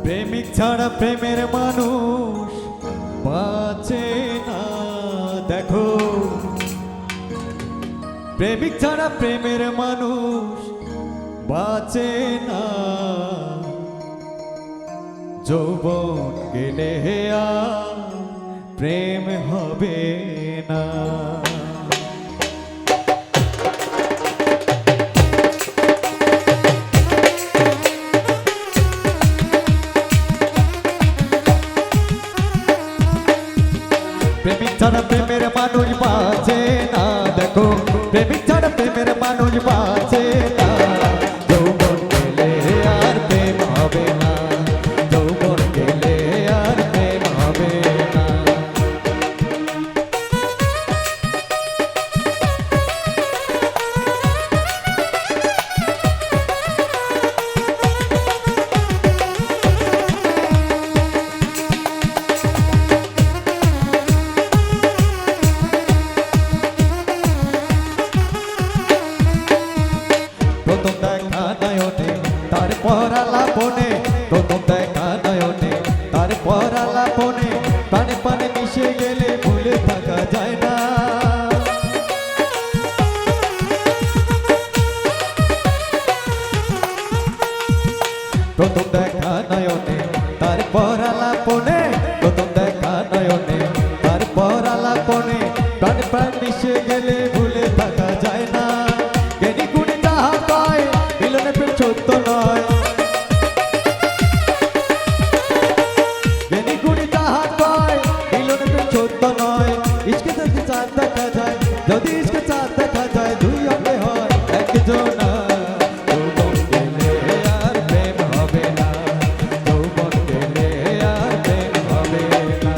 প্রেমিক ছাড়া প্রেমের মানুষ বাঁচে না। দেখো, প্রেমিক ছাড়া প্রেমের মানুষ বাঁচে না। যৌবন গেলে আর প্রেম হবে না। প্রেমিক ছাড়া প্রেমের মানুষ বাঁচে না। দেখো, প্রেমিক ছাড়া প্রেমের মানুষ বাঁচে না। যৌবন গেলে আর প্রেম হবে না। যৌবন গেলে আর প্রেম হবে না। প্রথম দেখা নয়নে তারপর আলাপনে, প্রথম দেখা নয়নে তারপর আলাপনে, পানে পানে মিশে গেলে ভুলে থাকা যায় না। প্রথম দেখা নয়নে তারপর আলাপনে, প্রথম দেখা নয়নে তারপর আলাপনে, পানে পানে মিশে গেলে ভুলে থাকা যায় না। জ্ঞানী গুণী যাহা কয়, মিলনে প্রেম সত্য নয়। জ্ঞানী গুণী যাহা কয়, মিলনে প্রেম সত্য নয়। ইশকে যদি চাঁদ দেখা যায়, যদি ইশকে চাঁদ দেখা যায়, দুই হবে হয় একজনা। যৌবন গেলে আর প্রেম হবে না। যৌবন গেলে আর প্রেম হবে না।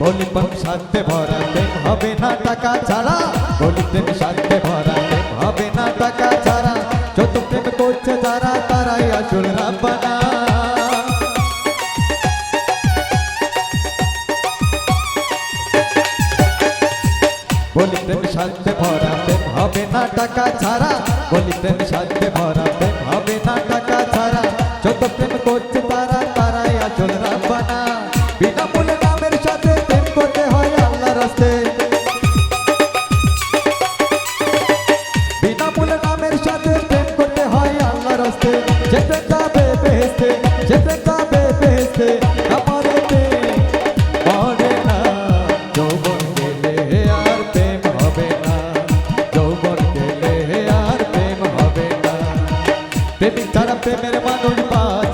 বলি প্রেম সাথে ভরা, প্রেম হবে না টাকা ছাড়া। বলি প্রেম সাথে ভরা, প্রেম হবে না টাকা ছাড়া। যত প্রেম করছে তারা, তারাই আসল রাব্বানা। বলি প্রেম সাথে ভরা, প্রেম হবে না টাকা ছাড়া। বলি প্রেম সাথে ভরা, প্রেম হবে না টাকা ছাড়া। যত প্রেম করছে তারা, তারাই আসল রাব্বানা। বিনামূল্যে নামের সাথে প্রেম করতে হয় আল্লাহর রাস্তে। বিনামূল্যে নামের সাথে প্রেম করতে হয় আল্লাহর রাস্তে। যে প্রেম যাবে বেহেশতে, যে প্রেম যাবে বেহেশতে, আমারে প্রেম মরে না। যৌবন গেলে আর প্রেম হবে না। যৌবন গেলে আর প্রেম হবে না। প্রেমিক ছাড়া প্রেমের মানুষ বাঁচে